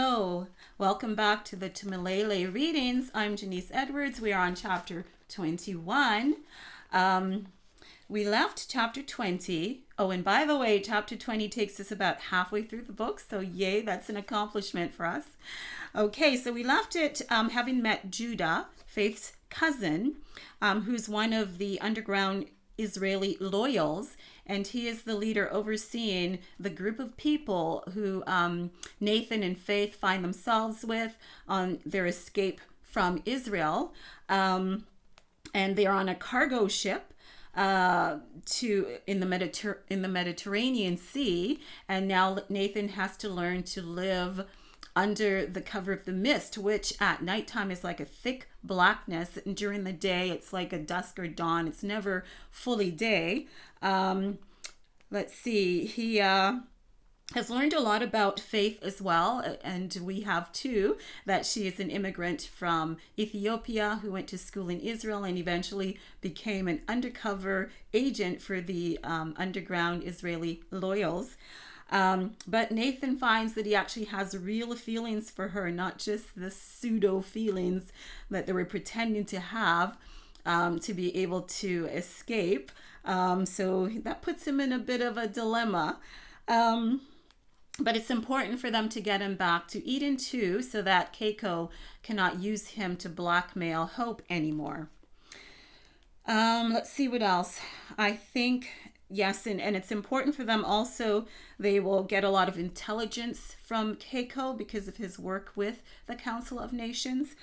Hello, welcome back to the MILELE readings. I'm Jennies Edwards. We are on chapter 21. We left chapter 20. Oh, and by the way, chapter 20 takes us about halfway through the book. So yay, that's an accomplishment for us. Okay, so we left it having met Judah, Faith's cousin, who's one of the underground Israeli loyals, and he is the leader overseeing the group of people who Nathan and Faith find themselves with on their escape from Israel. And they're on a cargo ship in the Mediterranean Sea, and now Nathan has to learn to live under the cover of the mist, which at nighttime is like a thick blackness, and during the day it's like a dusk or dawn. It's never fully day. Let's see, he has learned a lot about Faith as well, and we have too, that she is an immigrant from Ethiopia who went to school in Israel and eventually became an undercover agent for the underground Israeli loyals. But Nathan finds that he actually has real feelings for her, not just the pseudo feelings that they were pretending to have to be able to escape. So that puts him in a bit of a dilemma. But it's important for them to get him back to Eden too, so that Keiko cannot use him to blackmail Hope anymore. Let's see what else. I think, yes, and it's important for them also. They will get a lot of intelligence from Keiko because of his work with the Council of Nations.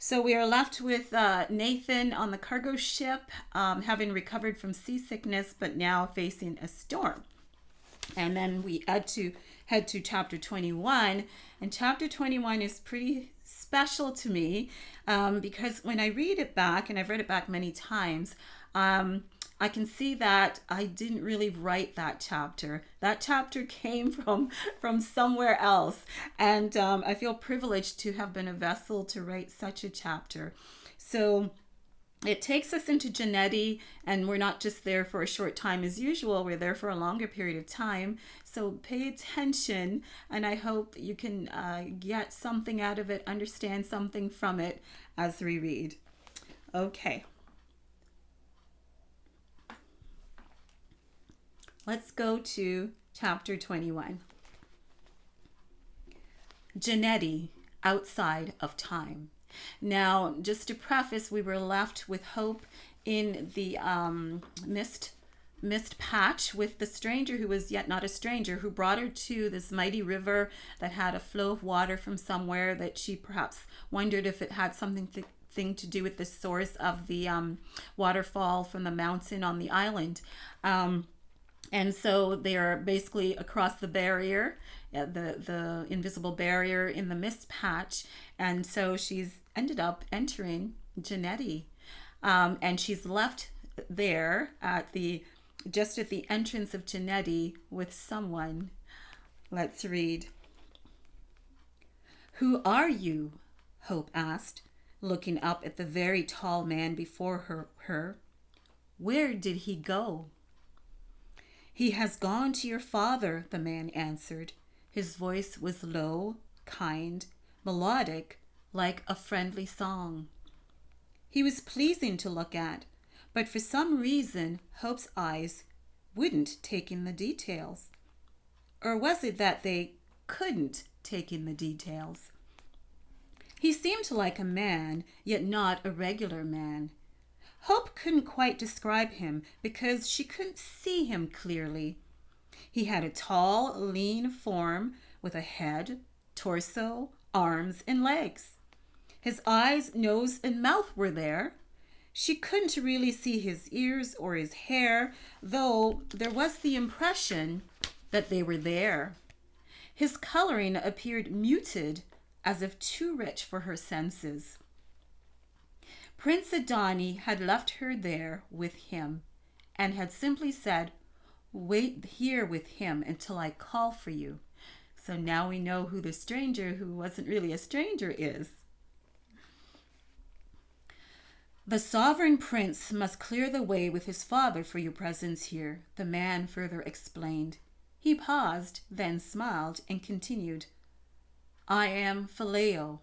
So we are left with Nathan on the cargo ship, having recovered from seasickness, but now facing a storm. And then we head to chapter 21. And chapter 21 is pretty special to me because when I read it back, and I've read it back many times, I can see that I didn't really write that chapter. That chapter came from somewhere else. And I feel privileged to have been a vessel to write such a chapter. So it takes us into Jennies, and we're not just there for a short time as usual. We're there for a longer period of time. So pay attention, and I hope you can get something out of it, understand something from it as we read. Okay. Let's go to chapter 21. Jennies, outside of time. Now, just to preface, we were left with Hope in the mist patch with the stranger who was yet not a stranger, who brought her to this mighty river that had a flow of water from somewhere that she perhaps wondered if it had something to do with the source of the waterfall from the mountain on the island. And so they are basically across the barrier, the invisible barrier in the mist patch. And so she's ended up entering Jennies. And she's left there just at the entrance of Jennies with someone. Let's read. "Who are you?" Hope asked, looking up at the very tall man before her. "Where did he go?" "He has gone to your father," the man answered. His voice was low, kind, melodic, like a friendly song. He was pleasing to look at, but for some reason Hope's eyes wouldn't take in the details. Or was it that they couldn't take in the details? He seemed like a man, yet not a regular man. Hope couldn't quite describe him because she couldn't see him clearly. He had a tall, lean form with a head, torso, arms, and legs. His eyes, nose, and mouth were there. She couldn't really see his ears or his hair, though there was the impression that they were there. His coloring appeared muted, as if too rich for her senses. Prince Adani had left her there with him and had simply said, "Wait here with him until I call for you." So now we know who the stranger, who wasn't really a stranger, is. "The sovereign prince must clear the way with his father for your presence here," the man further explained. He paused, then smiled and continued. I am Phileo.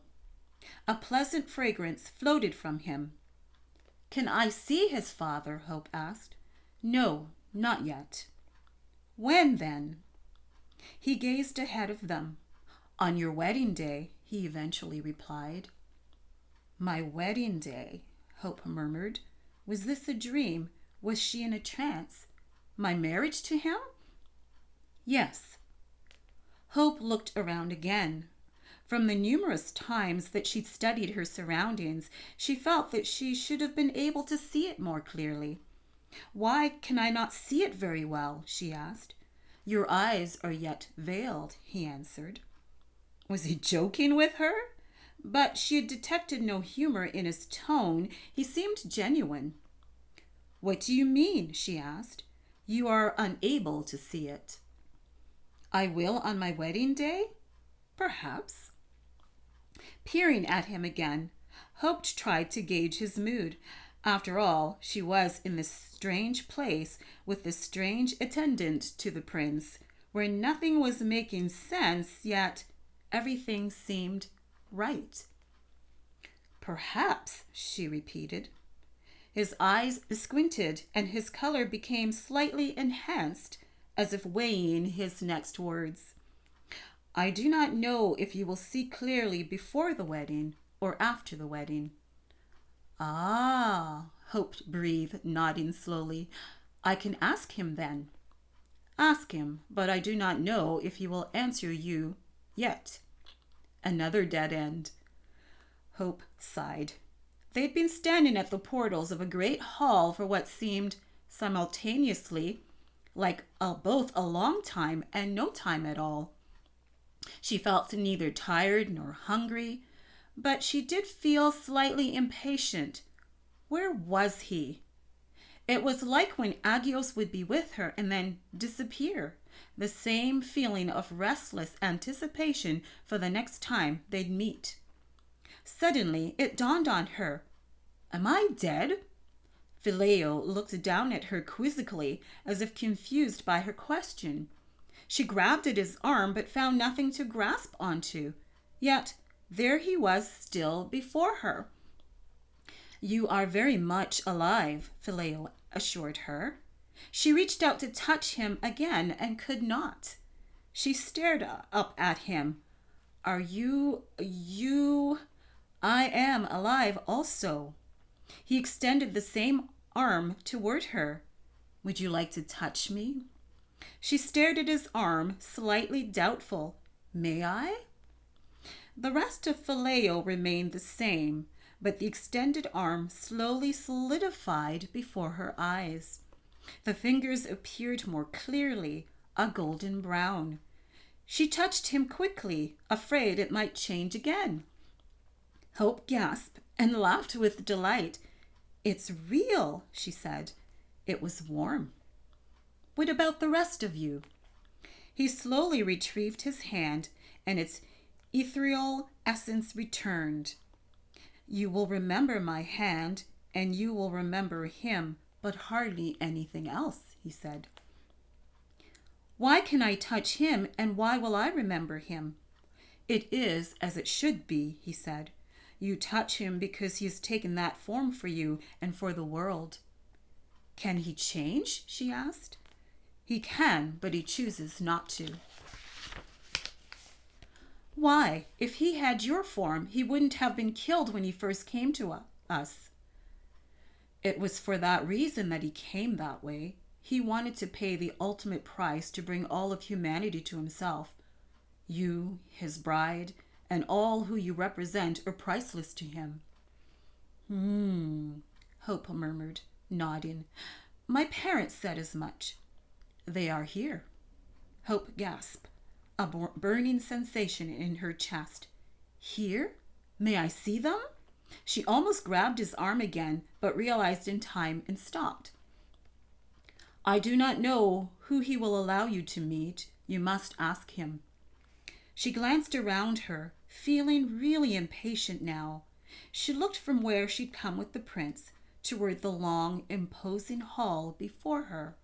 A pleasant fragrance floated from him. Can I see his father? Hope asked. No, not yet. When then? He gazed ahead of them. On your wedding day, he eventually replied. My wedding day, Hope murmured. Was this a dream? Was she in a trance? My marriage to him? Yes. Hope looked around again. From the numerous times that she'd studied her surroundings, she felt that she should have been able to see it more clearly. Why can I not see it very well? She asked. Your eyes are yet veiled, he answered. Was he joking with her? But she had detected no humor in his tone. He seemed genuine. What do you mean? She asked. You are unable to see it. I will on my wedding day? Perhaps. Peering at him again, Hope tried to gauge his mood. After all, she was in this strange place with this strange attendant to the prince, where nothing was making sense, yet everything seemed right. Perhaps, she repeated. His eyes squinted and his color became slightly enhanced, as if weighing his next words. I do not know if you will see clearly before the wedding or after the wedding. Ah, Hope breathed, nodding slowly. I can ask him then. Ask him, but I do not know if he will answer you yet. Another dead end. Hope sighed. They'd been standing at the portals of a great hall for what seemed simultaneously like both a long time and no time at all. She felt neither tired nor hungry, but she did feel slightly impatient. Where was he? It was like when Agios would be with her and then disappear. The same feeling of restless anticipation for the next time they'd meet. Suddenly, it dawned on her. Am I dead? Phileo looked down at her quizzically, as if confused by her question. She grabbed at his arm, but found nothing to grasp onto. Yet, there he was still before her. You are very much alive, Phileo assured her. She reached out to touch him again and could not. She stared up at him. Are you... I am alive also. He extended the same arm toward her. Would you like to touch me? She stared at his arm, slightly doubtful. May I? The rest of Phileo remained the same, but the extended arm slowly solidified before her eyes. The fingers appeared more clearly, a golden brown. She touched him quickly, afraid it might change again. Hope gasped and laughed with delight. It's real, she said. It was warm. What about the rest of you? He slowly retrieved his hand, and its ethereal essence returned. You will remember my hand, and you will remember him, but hardly anything else, he said. Why can I touch him, and why will I remember him? It is as it should be, he said. You touch him because he has taken that form for you and for the world. Can he change? She asked. He can, but he chooses not to. Why? If he had your form, he wouldn't have been killed when he first came to us. It was for that reason that he came that way. He wanted to pay the ultimate price to bring all of humanity to himself. You, his bride, and all who you represent are priceless to him. Hope murmured, nodding. My parents said as much. They are here. Hope gasped, a burning sensation in her chest. Here? May I see them? She almost grabbed his arm again, but realized in time and stopped. I do not know who he will allow you to meet. You must ask him. She glanced around her, feeling really impatient now. She looked from where she'd come with the prince toward the long, imposing hall before her.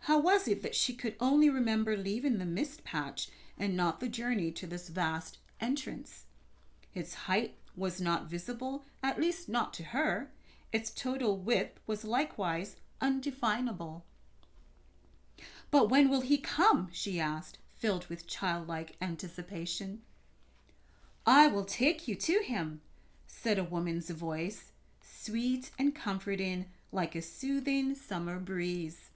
How was it that she could only remember leaving the mist patch and not the journey to this vast entrance. Its height was not visible, at least not to her. Its total width was likewise undefinable. "But when will he come?" she asked, filled with childlike anticipation. "I will take you to him," said a woman's voice, sweet and comforting like a soothing summer breeze.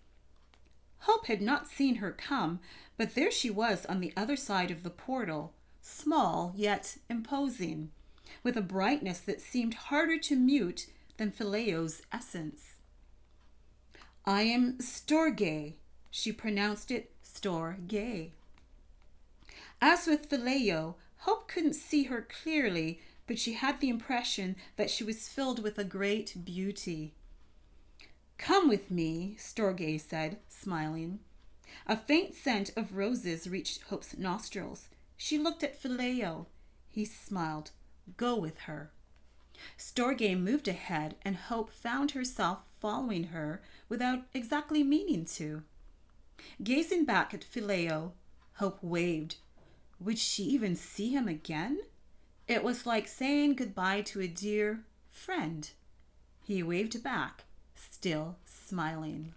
Hope had not seen her come, but there she was on the other side of the portal, small yet imposing, with a brightness that seemed harder to mute than Phileo's essence. "I am Storge." She pronounced it Storge. As with Phileo, Hope couldn't see her clearly, but she had the impression that she was filled with a great beauty. "Come with me," Storge said, smiling. A faint scent of roses reached Hope's nostrils. She looked at Phileo. He smiled. "Go with her." Storge moved ahead, and Hope found herself following her without exactly meaning to. Gazing back at Phileo, Hope waved. Would she even see him again? It was like saying goodbye to a dear friend. He waved back, still smiling.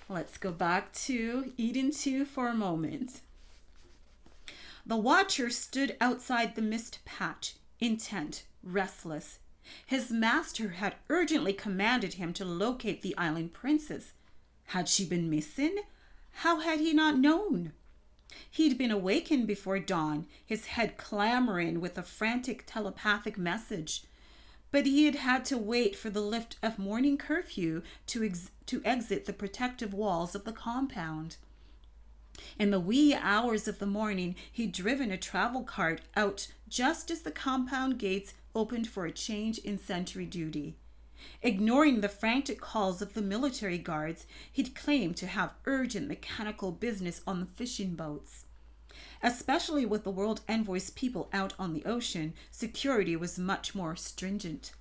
Let's go back to Eden 2 for a moment. The watcher stood outside the mist patch, intent, restless. His master had urgently commanded him to locate the island princess. Had she been missing? How had he not known? He'd been awakened before dawn, his head clamoring with a frantic telepathic message. But he had had to wait for the lift of morning curfew to exit the protective walls of the compound. In the wee hours of the morning, he'd driven a travel cart out just as the compound gates opened for a change in sentry duty. Ignoring the frantic calls of the military guards, he'd claimed to have urgent mechanical business on the fishing boats. Especially with the World Envoy's people out on the ocean, security was much more stringent.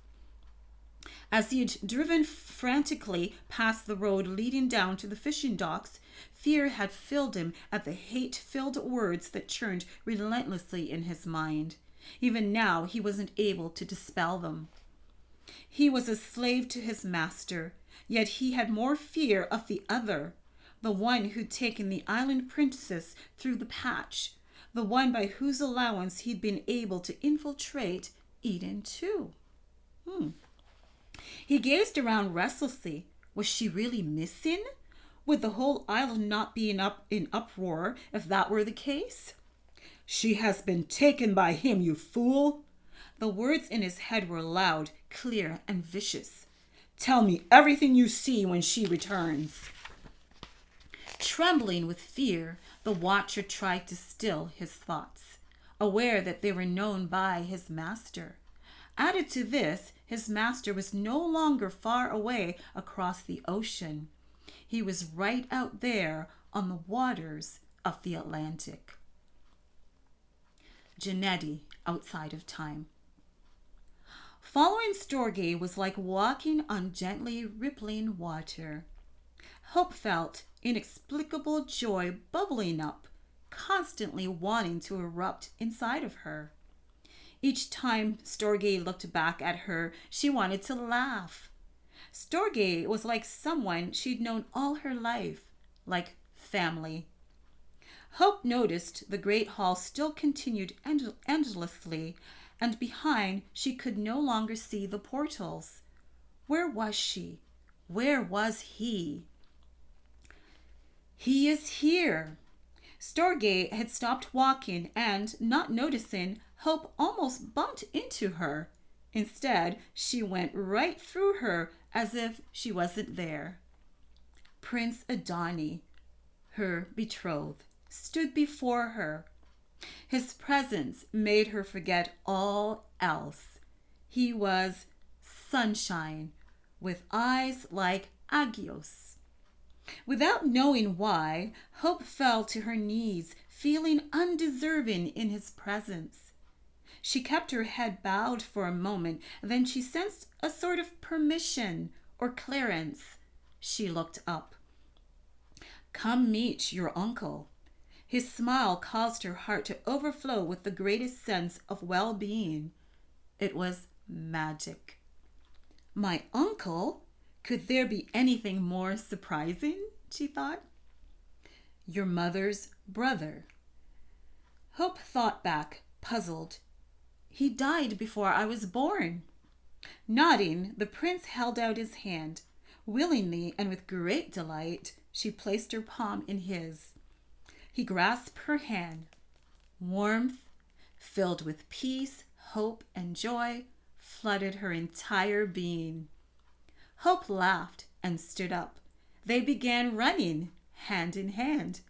As he had driven frantically past the road leading down to the fishing docks, fear had filled him at the hate-filled words that churned relentlessly in his mind. Even now, he wasn't able to dispel them. He was a slave to his master, yet he had more fear of the other, the one who'd taken the island princess through the patch, the one by whose allowance he'd been able to infiltrate Eden 2. He gazed around restlessly. Was she really missing? Would the whole island not be in uproar if that were the case? "She has been taken by him, you fool!" The words in his head were loud, clear, and vicious. "Tell me everything you see when she returns." Trembling with fear, the watcher tried to still his thoughts, aware that they were known by his master. Added to this, his master was no longer far away across the ocean. He was right out there on the waters of the Atlantic. Jennies, outside of time. Following Storge was like walking on gently rippling water. Hope felt inexplicable joy bubbling up, constantly wanting to erupt inside of her. Each time Storge looked back at her, she wanted to laugh. Storge was like someone she'd known all her life, like family. Hope noticed the great hall still continued endlessly, and behind she could no longer see the portals. Where was she? Where was he? "He is here." Storge had stopped walking and, not noticing, Hope almost bumped into her. Instead, she went right through her as if she wasn't there. Prince Adani, her betrothed, stood before her. His presence made her forget all else. He was sunshine, with eyes like Agios. Without knowing why, Hope fell to her knees, feeling undeserving in his presence. She kept her head bowed for a moment, then she sensed a sort of permission or clearance. She looked up. "Come meet your uncle." His smile caused her heart to overflow with the greatest sense of well-being. It was magic. My uncle? Could there be anything more surprising? She thought. Your mother's brother. Hope thought back, puzzled. He died before I was born. Nodding, the prince held out his hand. Willingly and with great delight, she placed her palm in his. He grasped her hand. Warmth, filled with peace, hope, and joy, flooded her entire being. Hope laughed and stood up. They began running, hand in hand.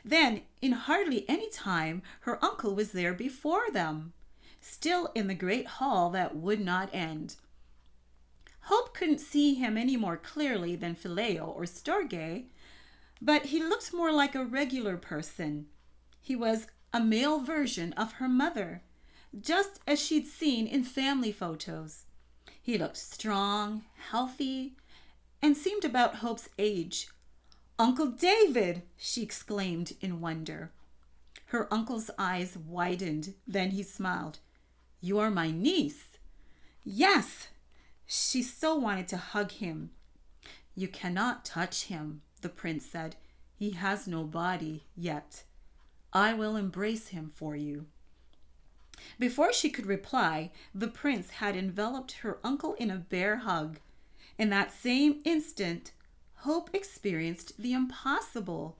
Then, in hardly any time, her uncle was there before them, still in the great hall that would not end. Hope couldn't see him any more clearly than Phileo or Storge, but he looked more like a regular person. He was a male version of her mother, just as she'd seen in family photos. He looked strong, healthy, and seemed about Hope's age. Uncle David! She exclaimed in wonder. Her uncle's eyes widened, then he smiled. You are my niece. Yes! She so wanted to hug him. You cannot touch him, the prince said. He has no body yet. I will embrace him for you. Before she could reply, the prince had enveloped her uncle in a bear hug. In that same instant, Hope experienced the impossible.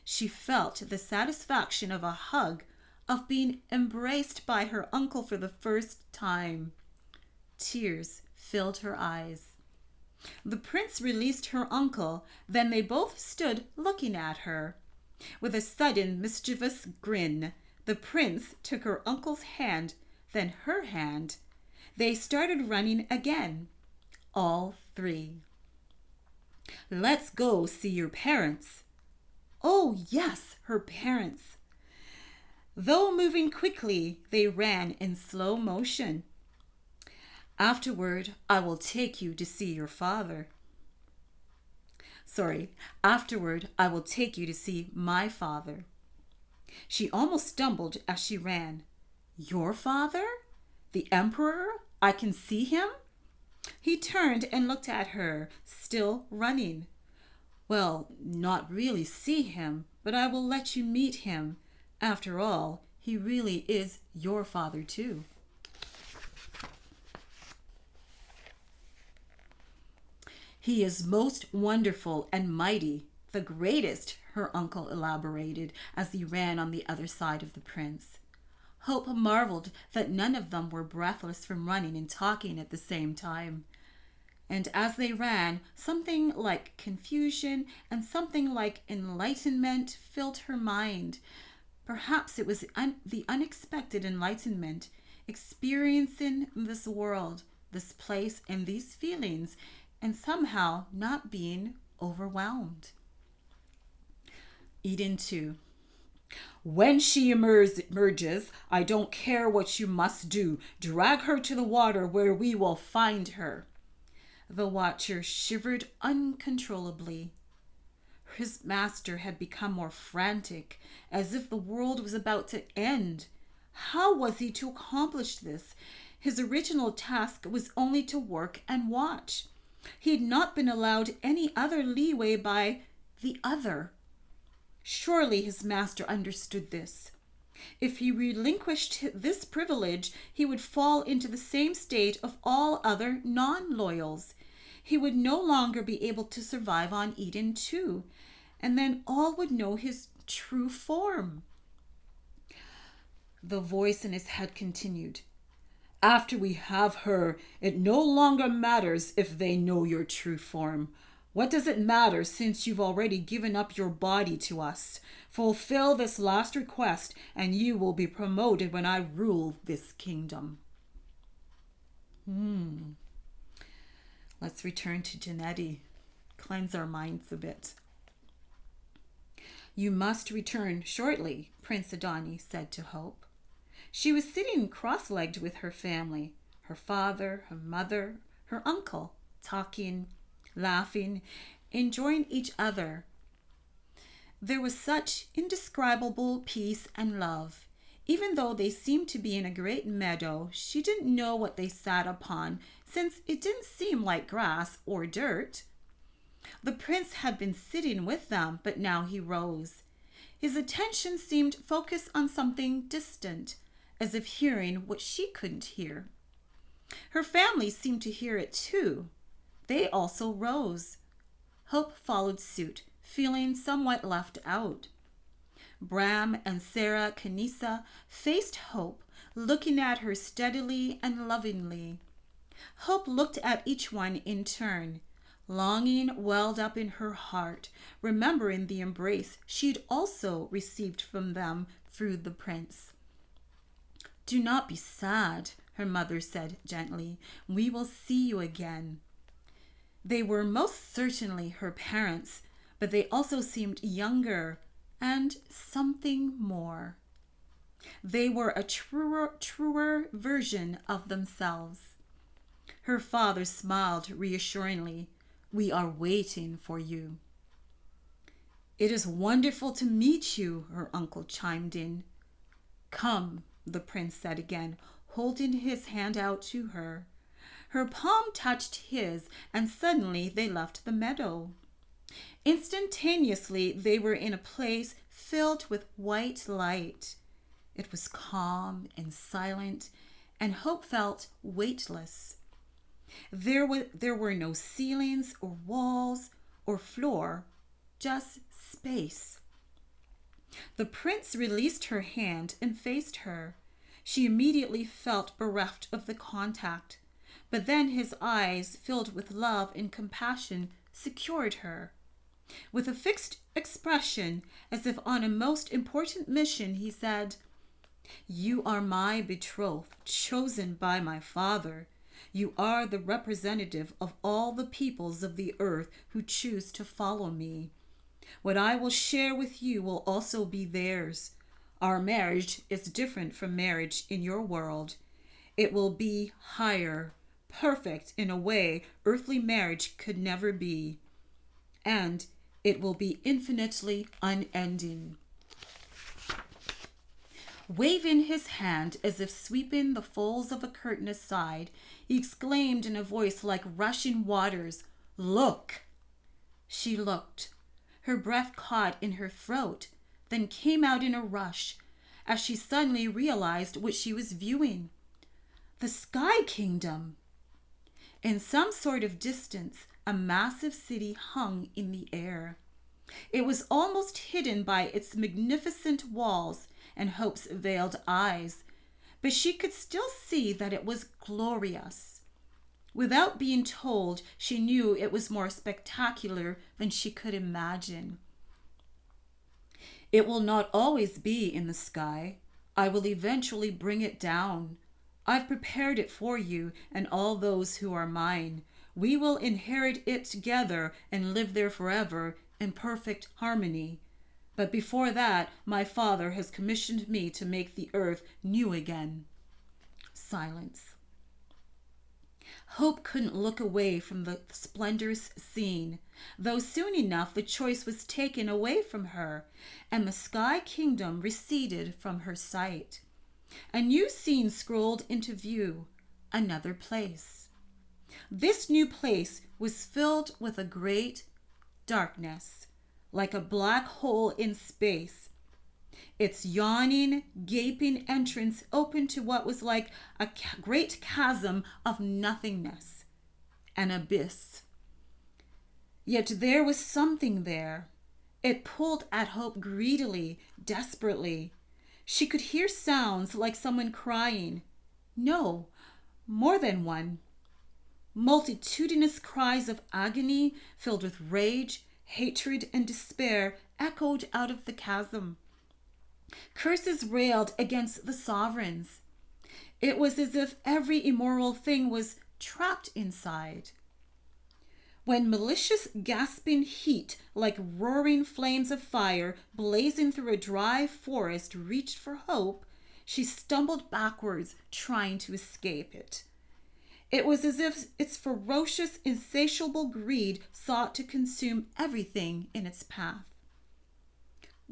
She felt the satisfaction of a hug, of being embraced by her uncle for the first time. Tears filled her eyes. The prince released her uncle, then they both stood looking at her. With a sudden mischievous grin, the prince took her uncle's hand, then her hand. They started running again, all three. Let's go see your parents. Oh, yes, her parents. Though moving quickly, they ran in slow motion. Afterward, I will take you to see your father. Afterward, I will take you to see my father. She almost stumbled as she ran. Your father? The emperor? I can see him? He turned and looked at her, still running. Well, not really see him, but I will let you meet him. After all, he really is your father too. He is most wonderful and mighty, the greatest, her uncle elaborated as he ran on the other side of the prince. Hope marveled that none of them were breathless from running and talking at the same time. And as they ran, something like confusion and something like enlightenment filled her mind. Perhaps it was the unexpected enlightenment, experiencing this world, this place, and these feelings, and somehow not being overwhelmed. Eden 2. When she emerges, I don't care what you must do. Drag her to the water where we will find her. The watcher shivered uncontrollably. His master had become more frantic, as if the world was about to end. How was he to accomplish this? His original task was only to work and watch. He had not been allowed any other leeway by the other. Surely his master understood this. If he relinquished this privilege, he would fall into the same state of all other non-loyals. He would no longer be able to survive on Eden 2, and then all would know his true form. The voice in his head continued. After we have her, it no longer matters if they know your true form. What does it matter since you've already given up your body to us? Fulfill this last request and you will be promoted when I rule this kingdom. Let's return to Jennies. Cleanse our minds a bit. You must return shortly, Prince Adani said to Hope. She was sitting cross-legged with her family, her father, her mother, her uncle, talking, laughing, enjoying each other. There was such indescribable peace and love. Even though they seemed to be in a great meadow, she didn't know what they sat upon, since it didn't seem like grass or dirt. The prince had been sitting with them, but now he rose. His attention seemed focused on something distant, as if hearing what she couldn't hear. Her family seemed to hear it too. They also rose. Hope followed suit, feeling somewhat left out. Bram and Sarah Kanisa faced Hope, looking at her steadily and lovingly. Hope looked at each one in turn. Longing welled up in her heart, remembering the embrace she'd also received from them through the prince. "Do not be sad," her mother said gently. "We will see you again." They were most certainly her parents, but they also seemed younger and something more. They were a truer version of themselves. Her father smiled reassuringly. "We are waiting for you." "It is wonderful to meet you," her uncle chimed in. "Come," the prince said again, holding his hand out to her. Her palm touched his, and suddenly they left the meadow. Instantaneously, they were in a place filled with white light. It was calm and silent, and Hope felt weightless. There were no ceilings or walls or floor, just space. The prince released her hand and faced her. She immediately felt bereft of the contact, but then his eyes, filled with love and compassion, secured her. With a fixed expression, as if on a most important mission, he said, "You are my betrothed, chosen by my father. You are the representative of all the peoples of the earth who choose to follow me. What I will share with you will also be theirs. Our marriage is different from marriage in your world. It will be higher, perfect in a way earthly marriage could never be. And it will be infinitely unending." Waving his hand as if sweeping the folds of a curtain aside, he exclaimed in a voice like rushing waters, "Look!" She looked. Her breath caught in her throat, then came out in a rush, as she suddenly realized what she was viewing. The Sky Kingdom! In some sort of distance, a massive city hung in the air. It was almost hidden by its magnificent walls and Hope's veiled eyes, but she could still see that it was glorious. Without being told, she knew it was more spectacular than she could imagine. "It will not always be in the sky. I will eventually bring it down. I've prepared it for you and all those who are mine. We will inherit it together and live there forever in perfect harmony. But before that, my father has commissioned me to make the earth new again." Silence. Hope couldn't look away from the splendorous scene, though soon enough the choice was taken away from her, and the Sky Kingdom receded from her sight. A new scene scrolled into view, another place. This new place was filled with a great darkness, like a black hole in space. Its yawning, gaping entrance opened to what was like a great chasm of nothingness, an abyss. Yet there was something there. It pulled at Hope greedily, desperately. She could hear sounds like someone crying. No, more than one. Multitudinous cries of agony, filled with rage, hatred, and despair, echoed out of the chasm. Curses railed against the sovereigns. It was as if every immoral thing was trapped inside. When malicious gasping heat, like roaring flames of fire blazing through a dry forest, reached for Hope, she stumbled backwards, trying to escape it. It was as if its ferocious, insatiable greed sought to consume everything in its path.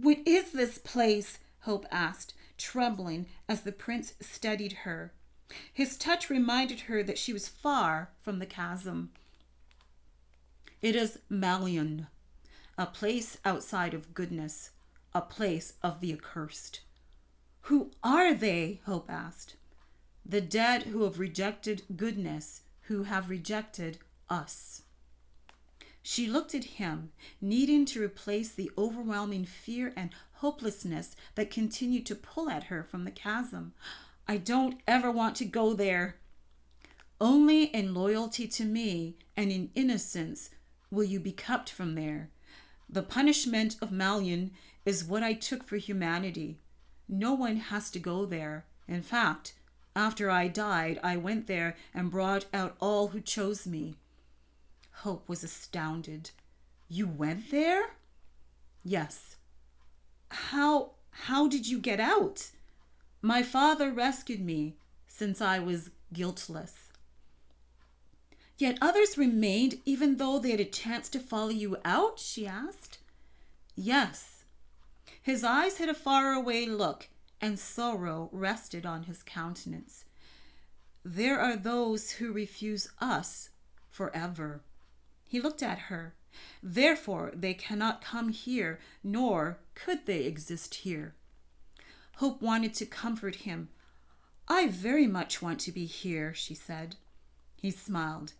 What is this place? Hope asked, trembling as the prince steadied her. His touch reminded her that she was far from the chasm. It is MILELE, a place outside of goodness, a place of the accursed. Who are they? Hope asked. The dead who have rejected goodness, who have rejected us. She looked at him, needing to replace the overwhelming fear and hopelessness that continued to pull at her from the chasm. I don't ever want to go there. Only in loyalty to me and in innocence will you be kept from there. The punishment of MILELE is what I took for humanity. No one has to go there. In fact, after I died, I went there and brought out all who chose me. Hope was astounded. You went there? Yes. How did you get out? My father rescued me since I was guiltless. Yet others remained even though they had a chance to follow you out, she asked. Yes. His eyes had a faraway look, and sorrow rested on his countenance. There are those who refuse us forever. He looked at her. Therefore, they cannot come here, nor could they exist here. Hope wanted to comfort him. I very much want to be here, she said. He smiled.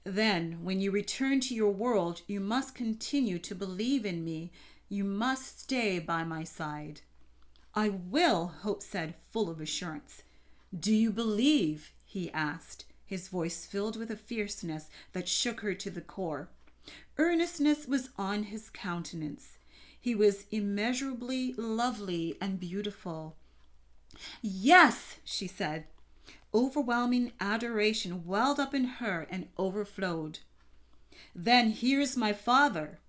Then, when you return to your world, you must continue to believe in me. You must stay by my side. I will, Hope said, full of assurance. Do you believe? He asked, his voice filled with a fierceness that shook her to the core. Earnestness was on his countenance. He was immeasurably lovely and beautiful. Yes, she said. Overwhelming adoration welled up in her and overflowed. Then here's my father.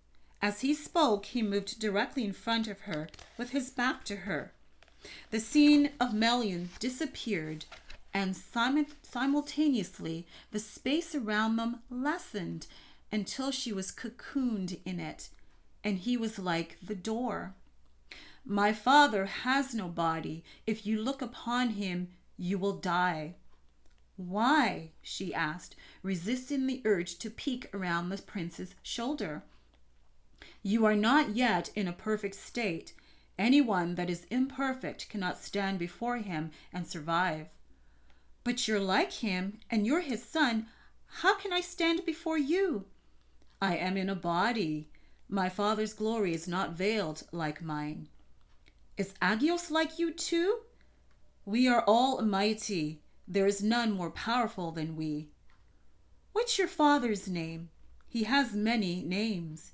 As he spoke, he moved directly in front of her, with his back to her. The scene of MILELE disappeared, and simultaneously the space around them lessened until she was cocooned in it, and he was like the door. My father has no body. If you look upon him, you will die. Why? She asked, resisting the urge to peek around the prince's shoulder. You are not yet in a perfect state. Anyone that is imperfect cannot stand before him and survive. But you're like him, and you're his son. How can I stand before you? I am in a body. My father's glory is not veiled like mine. Is Agios like you too? We are all mighty. There is none more powerful than we. What's your father's name? He has many names.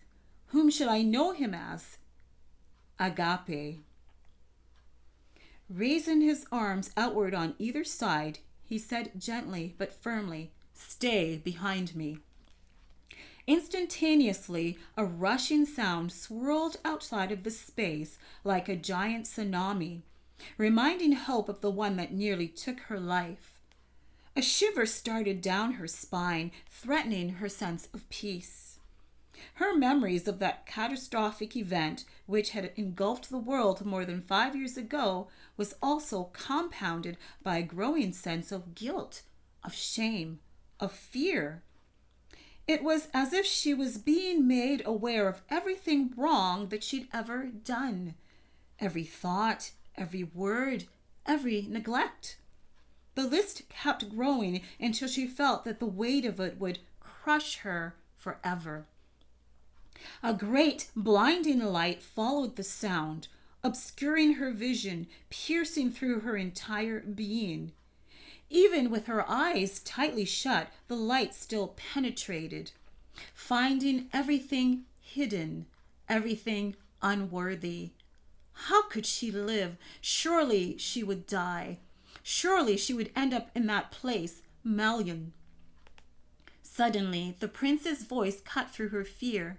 Whom should I know him as? Agape. Raising his arms outward on either side, he said gently but firmly, Stay behind me. Instantaneously, a rushing sound swirled outside of the space like a giant tsunami, reminding Hope of the one that nearly took her life. A shiver started down her spine, threatening her sense of peace. Her memories of that catastrophic event, which had engulfed the world more than 5 years ago, was also compounded by a growing sense of guilt, of shame, of fear. It was as if she was being made aware of everything wrong that she'd ever done. Every thought, every word, every neglect. The list kept growing until she felt that the weight of it would crush her forever. A great blinding light followed the sound, obscuring her vision, piercing through her entire being. Even with her eyes tightly shut, the light still penetrated, finding everything hidden, everything unworthy. How could she live? Surely she would die. Surely she would end up in that place, MILELE. Suddenly, the prince's voice cut through her fear.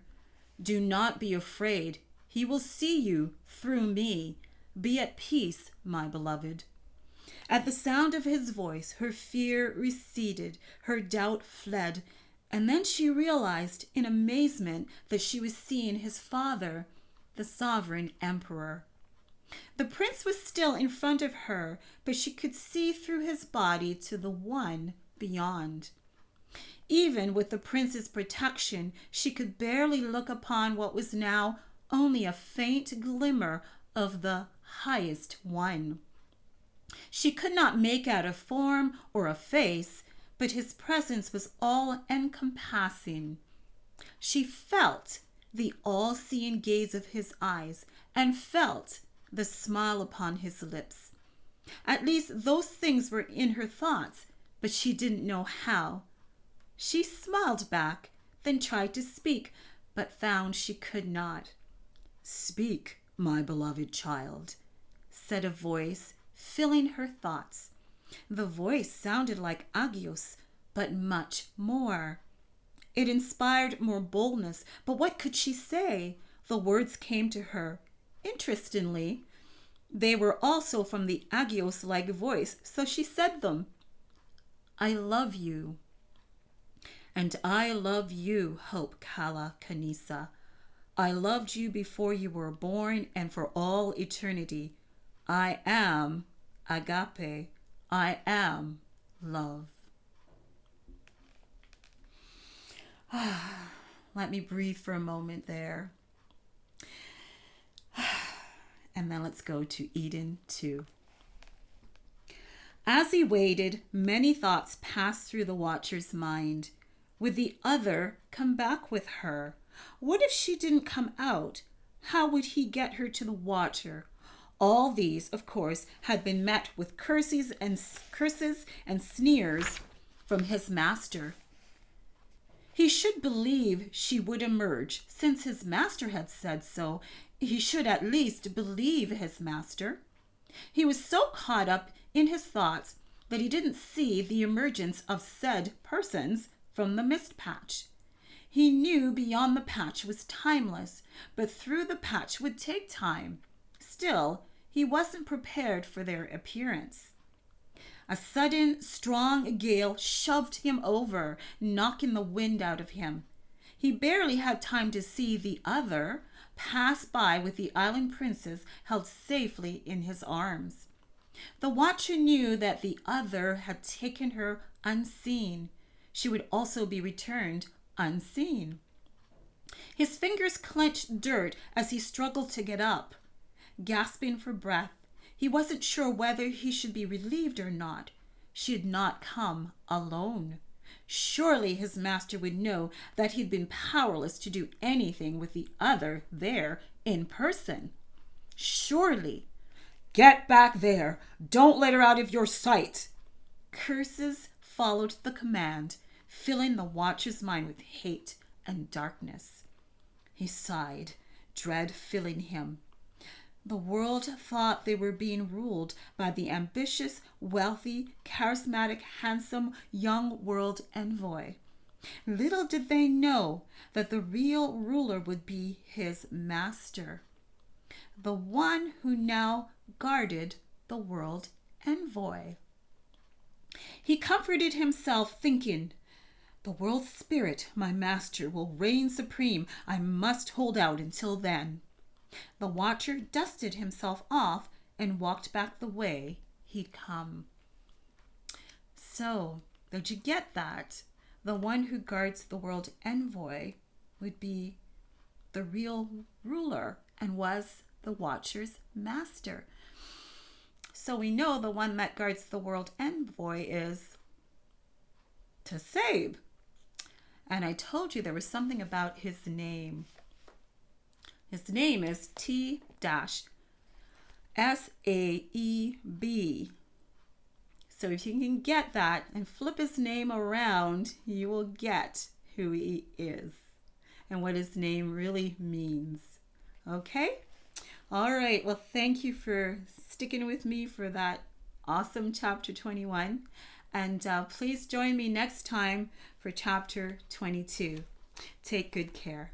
Do not be afraid. He will see you through me. Be at peace, my beloved. At the sound of his voice, her fear receded, her doubt fled, and then she realized in amazement that she was seeing his father, the sovereign emperor. The prince was still in front of her, but she could see through his body to the one beyond. Even with the prince's protection, she could barely look upon what was now only a faint glimmer of the highest one. She could not make out a form or a face, but his presence was all-encompassing. She felt the all-seeing gaze of his eyes and felt the smile upon his lips. At least those things were in her thoughts, but she didn't know how. She smiled back, then tried to speak, but found she could not. "Speak, my beloved child," said a voice, filling her thoughts. The voice sounded like Agios, but much more. It inspired more boldness, but what could she say? The words came to her. Interestingly, they were also from the Agios-like voice, so she said them. "I love you." "And I love you, Hope Kala Kanisa. I loved you before you were born and for all eternity. I am agape. I am love." Let me breathe for a moment there. And then let's go to Eden 2. As he waited, many thoughts passed through the watcher's mind. Would the other come back with her? What if she didn't come out? How would he get her to the watcher? All these, of course, had been met with curses and sneers from his master. He should believe she would emerge. Since his master had said so, he should at least believe his master. He was so caught up in his thoughts that he didn't see the emergence of said persons from the mist patch. He knew beyond the patch was timeless, but through the patch would take time. Still, he wasn't prepared for their appearance. A sudden, strong gale shoved him over, knocking the wind out of him. He barely had time to see the other pass by with the island princess held safely in his arms. The watcher knew that the other had taken her unseen. She would also be returned unseen. His fingers clenched dirt as he struggled to get up. Gasping for breath, he wasn't sure whether he should be relieved or not. She had not come alone. Surely his master would know that he'd been powerless to do anything with the other there in person. Surely. "Get back there! Don't let her out of your sight!" Curses followed the command, filling the watcher's mind with hate and darkness. He sighed, dread filling him. The world thought they were being ruled by the ambitious, wealthy, charismatic, handsome young world envoy. Little did they know that the real ruler would be his master, the one who now guarded the world envoy. He comforted himself, thinking, "The world spirit, my master, will reign supreme. I must hold out until then." The watcher dusted himself off and walked back the way he'd come. So, did you get that? The one who guards the world envoy would be the real ruler and was the watcher's master. So we know the one that guards the world envoy is Tasabe. And I told you there was something about his name. His name is T-Saeb. So if you can get that and flip his name around, you will get who he is and what his name really means. Okay? All right. Well, thank you for sticking with me for that awesome chapter 21. And please join me next time for chapter 22. Take good care.